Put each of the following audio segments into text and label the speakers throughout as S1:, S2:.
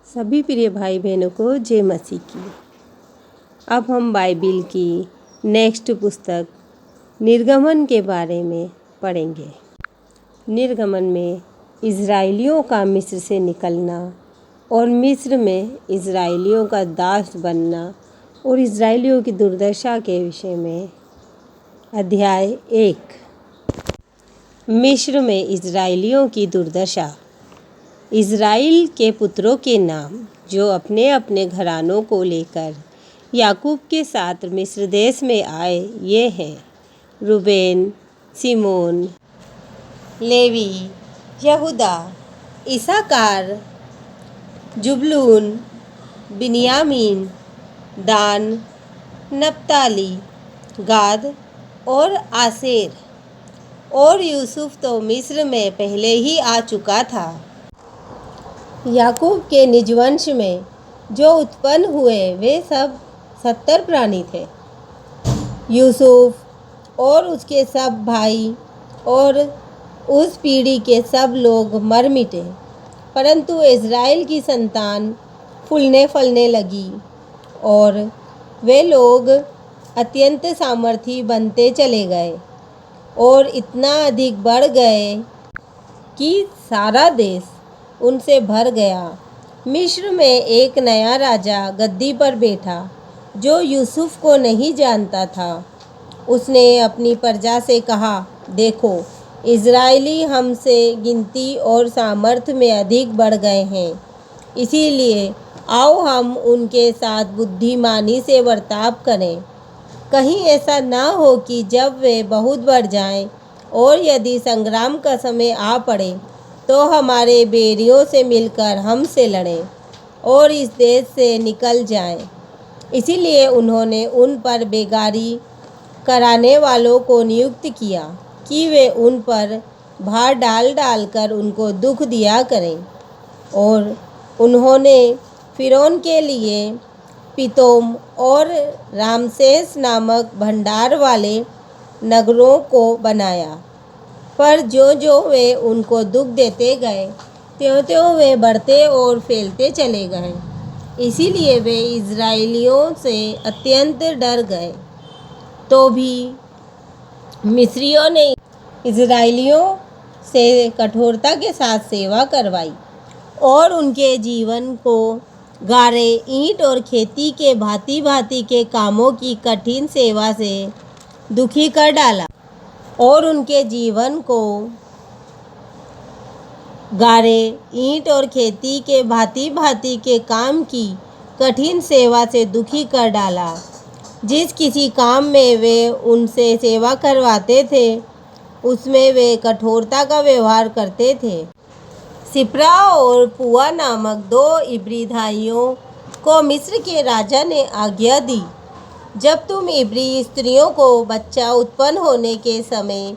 S1: सभी प्रिय भाई बहनों को जय मसीह की। अब हम बाइबिल की नेक्स्ट पुस्तक निर्गमन के बारे में पढ़ेंगे। निर्गमन में इज़राइलियों का मिस्र से निकलना और मिस्र में इज़राइलियों का दास बनना और इज़राइलियों की दुर्दशा के विषय में अध्याय 1। मिस्र में इज़राइलियों की दुर्दशा। इज़राइल के पुत्रों के नाम जो अपने अपने घरानों को लेकर याकूब के साथ मिस्र देश में आए ये हैं: रूबेन, सिमोन, लेवी, यहूदा, इसाकार, जुबलून, बिन्यामीन, दान, नप्ताली, गाद और आसेर। और यूसुफ तो मिस्र में पहले ही आ चुका था। याकूब के निज वंश में जो उत्पन्न हुए वे सब 70 प्राणी थे। यूसुफ और उसके सब भाई और उस पीढ़ी के सब लोग मर मिटे, परंतु इज़राइल की संतान फूलने फलने लगी और वे लोग अत्यंत सामर्थी बनते चले गए और इतना अधिक बढ़ गए कि सारा देश उनसे भर गया। मिस्र में एक नया राजा गद्दी पर बैठा जो यूसुफ को नहीं जानता था। उसने अपनी प्रजा से कहा, देखो, इज़राइली हमसे गिनती और सामर्थ्य में अधिक बढ़ गए हैं, इसीलिए आओ हम उनके साथ बुद्धिमानी से बर्ताव करें। कहीं ऐसा ना हो कि जब वे बहुत बढ़ जाएं और यदि संग्राम का समय आ पड़े तो हमारे बैरियों से मिलकर हमसे लड़ें और इस देश से निकल जाएं। इसीलिए उन्होंने उन पर बेगारी कराने वालों को नियुक्त किया कि वे उन पर भार डाल डाल कर उनको दुख दिया करें। और उन्होंने फ़िरौन के लिए पितोम और रामसेस नामक भंडार वाले नगरों को बनाया, पर जो वे उनको दुख देते गए त्यों वे बढ़ते और फैलते चले गए। इसीलिए वे इज़राइलियों से अत्यंत डर गए। तो भी मिस्रियों ने इज़राइलियों से कठोरता के साथ सेवा करवाई और उनके जीवन को गारे, ईंट और खेती के भांति भांति के कामों की कठिन सेवा से दुखी कर डाला और उनके जीवन को गारे, ईंट और खेती के भांति भांति के काम की कठिन सेवा से दुखी कर डाला। जिस किसी काम में वे उनसे सेवा करवाते थे उसमें वे कठोरता का व्यवहार करते थे। सिप्रा और पुआ नामक 2 इब्री भाइयों को मिस्र के राजा ने आज्ञा दी, जब तुम इब्री स्त्रियों को बच्चा उत्पन्न होने के समय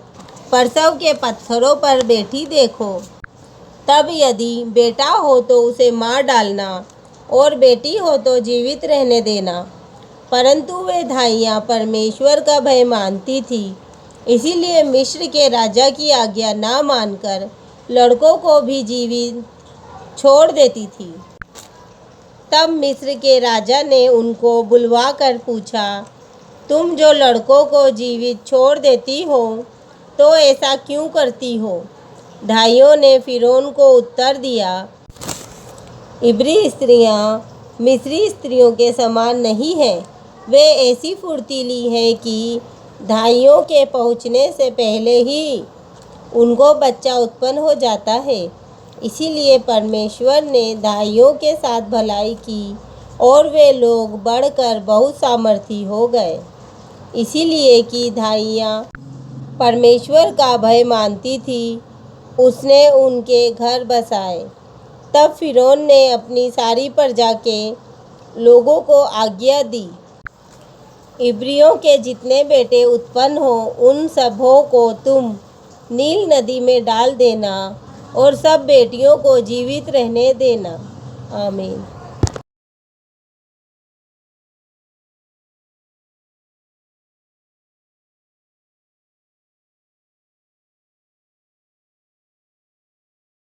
S1: प्रसव के पत्थरों पर बैठी देखो, तब यदि बेटा हो तो उसे मार डालना और बेटी हो तो जीवित रहने देना। परंतु वे धाइयाँ परमेश्वर का भय मानती थी, इसीलिए मिस्र के राजा की आज्ञा ना मानकर लड़कों को भी जीवित छोड़ देती थी। तब मिस्र के राजा ने उनको बुलवा कर पूछा, तुम जो लड़कों को जीवित छोड़ देती हो तो ऐसा क्यों करती हो? धाइयों ने फ़िरौन को उत्तर दिया, इब्री स्त्रियाँ मिस्री स्त्रियों के समान नहीं हैं। वे ऐसी फुर्तीली हैं कि धाइयों के पहुँचने से पहले ही उनको बच्चा उत्पन्न हो जाता है। इसीलिए परमेश्वर ने धाइयों के साथ भलाई की और वे लोग बढ़कर बहुत सामर्थी हो गए। इसीलिए कि धाइयाँ परमेश्वर का भय मानती थी, उसने उनके घर बसाए। तब फ़िरौन ने अपनी सारी प्रजा के लोगों को आज्ञा दी, इब्रियों के जितने बेटे उत्पन्न हो उन सबों को तुम नील नदी में डाल देना और सब बेटियों को जीवित रहने देना। आमीन।